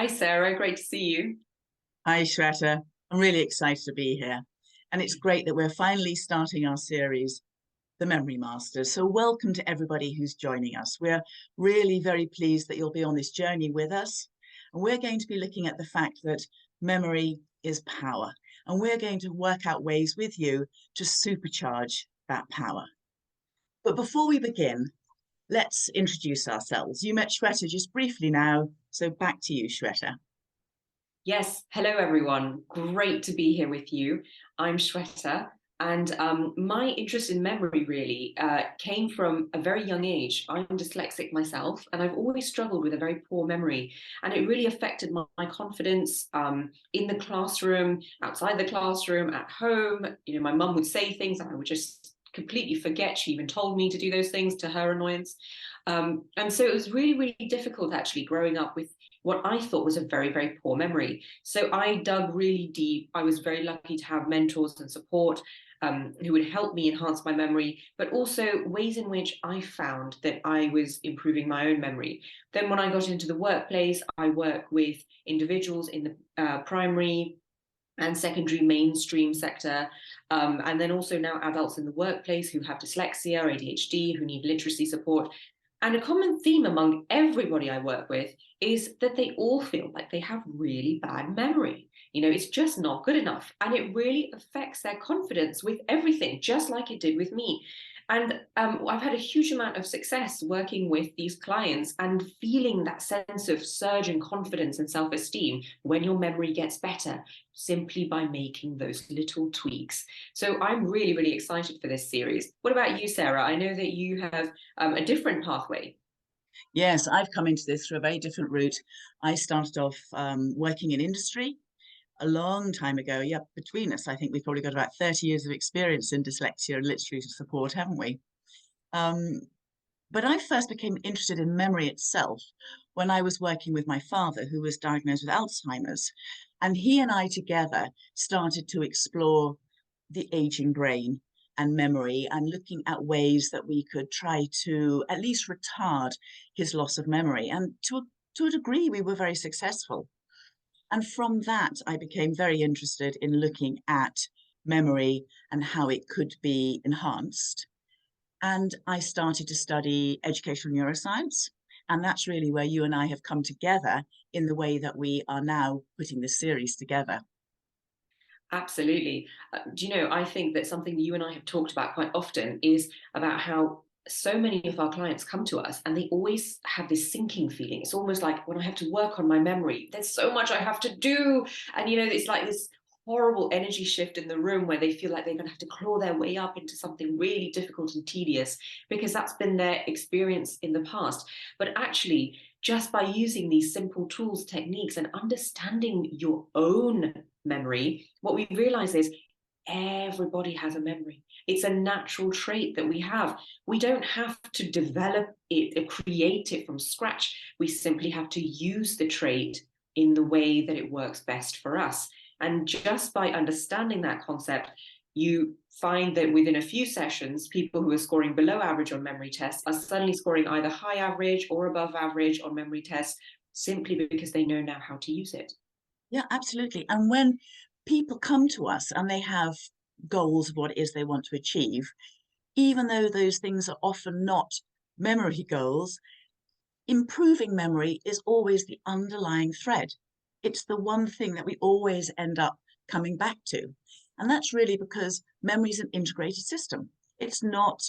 Hi, Sarah. Great to see you. Hi, Shweta. I'm really excited to be here. And it's great that we're finally starting our series, The Memory Masters. So welcome to everybody who's joining us. We're really very pleased that you'll be on this journey with us. And we're going to be looking at the fact that memory is power. And we're going to work out ways with you to supercharge that power. But before we begin, let's introduce ourselves. You met Shweta just briefly now, so back to you, Shweta. Yes, hello, everyone. Great to be here with you. I'm Shweta, and my interest in memory really came from a very young age. I'm dyslexic myself, and I've always struggled with a very poor memory, and it really affected my confidence in the classroom, outside the classroom, at home. You know, my mum would say things, and I would just completely forget she even told me to do those things, to her annoyance. And so it was really, really difficult actually growing up with what I thought was a very, very poor memory. So I dug really deep. I was very lucky to have mentors and support who would help me enhance my memory, but also ways in which I found that I was improving my own memory. Then when I got into the workplace, I work with individuals in the primary and secondary mainstream sector, and then also now adults in the workplace who have dyslexia, ADHD, who need literacy support. And a common theme among everybody I work with is that they all feel like they have really bad memory. You know, it's just not good enough. And it really affects their confidence with everything, just like it did with me. And I've had a huge amount of success working with these clients and feeling that sense of surge in confidence and self-esteem when your memory gets better, simply by making those little tweaks. So I'm really, really excited for this series. What about you, Sarah? I know that you have a different pathway. Yes, I've come into this through a very different route. I started off working in industry a long time ago. Yep, between us, I think we've probably got about 30 years of experience in dyslexia and literacy support, haven't we? Um, but I first became interested in memory itself when I was working with my father, who was diagnosed with Alzheimer's. And he and I together started to explore the aging brain and memory and looking at ways that we could try to at least retard his loss of memory. And to a degree, we were very successful. And from that, I became very interested in looking at memory and how it could be enhanced. And I started to study educational neuroscience. And that's really where you and I have come together in the way that we are now putting this series together. Absolutely. Do you know, I think that something you and I have talked about quite often is about how so many of our clients come to us and they always have this sinking feeling. It's almost like when I have to work on my memory, there's so much I have to do. And, you know, it's like this horrible energy shift in the room where they feel like they're going to have to claw their way up into something really difficult and tedious because that's been their experience in the past. But actually, just by using these simple tools, techniques, and understanding your own memory, what we realize is everybody has a memory. It's a natural trait that we have. We don't have to develop it or create it from scratch. We simply have to use the trait in the way that it works best for us. And just by understanding that concept, you find that within a few sessions, people who are scoring below average on memory tests are suddenly scoring either high average or above average on memory tests, simply because they know now how to use it. Yeah, absolutely. And when people come to us and they have goals of what it is they want to achieve, even though those things are often not memory goals, improving memory is always the underlying thread. It's the one thing that we always end up coming back to. And that's really because memory is an integrated system. It's not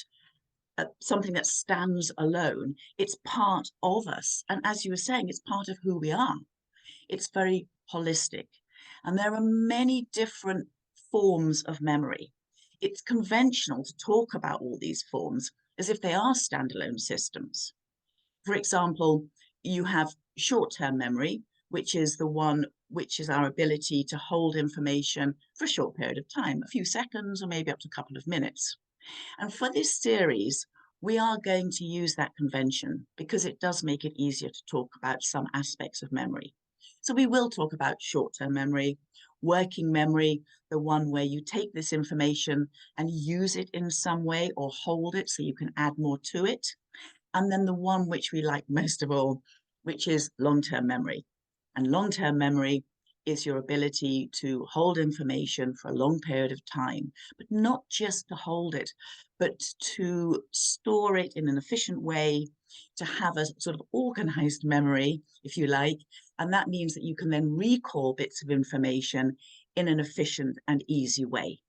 something that stands alone. It's part of us. And as you were saying, it's part of who we are. It's very holistic. And there are many different forms of memory. It's conventional to talk about all these forms as if they are standalone systems. For example, you have short-term memory, which is the one which is our ability to hold information for a short period of time, a few seconds or maybe up to a couple of minutes. And for this series, we are going to use that convention because it does make it easier to talk about some aspects of memory. So we will talk about short-term memory, working memory, the one where you take this information and use it in some way or hold it so you can add more to it. And then the one which we like most of all, which is long-term memory. And long-term memory is your ability to hold information for a long period of time, but not just to hold it, but to store it in an efficient way, to have a sort of organized memory, if you like. And that means that you can then recall bits of information in an efficient and easy way.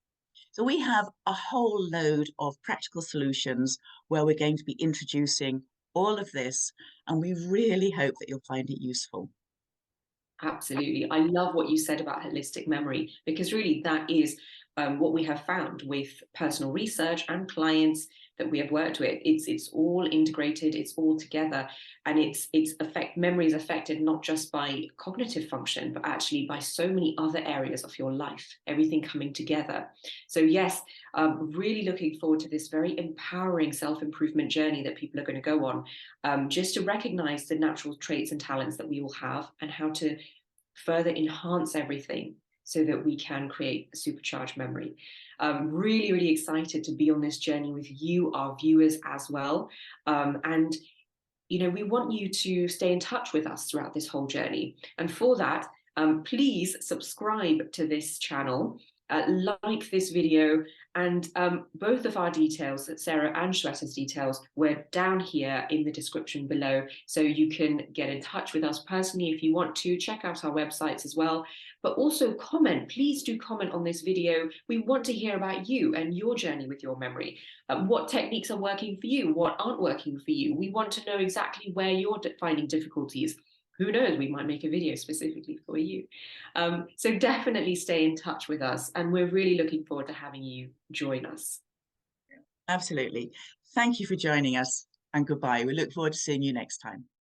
So we have a whole load of practical solutions where we're going to be introducing all of this, and we really hope that you'll find it useful. Absolutely. I love what you said about holistic memory, because really that is what we have found with personal research and clients that we have worked with. It's all integrated, it's all together, and memory is affected not just by cognitive function, but actually by so many other areas of your life, everything coming together. So yes, really looking forward to this very empowering self-improvement journey that people are going to go on, just to recognize the natural traits and talents that we all have and how to further enhance everything so that we can create a supercharged memory. Really, really excited to be on this journey with you, our viewers as well. And we want you to stay in touch with us throughout this whole journey. And for that, please subscribe to this channel, like this video, and both of our details, Sarah and Shweta's details, were down here in the description below. So you can get in touch with us personally if you want to. Check out our websites as well. But also comment, please do comment on this video. We want to hear about you and your journey with your memory. What techniques are working for you? What aren't working for you? We want to know exactly where you're finding difficulties. Who knows, we might make a video specifically for you. So definitely stay in touch with us, and we're really looking forward to having you join us. Absolutely. Thank you for joining us, and goodbye. We look forward to seeing you next time.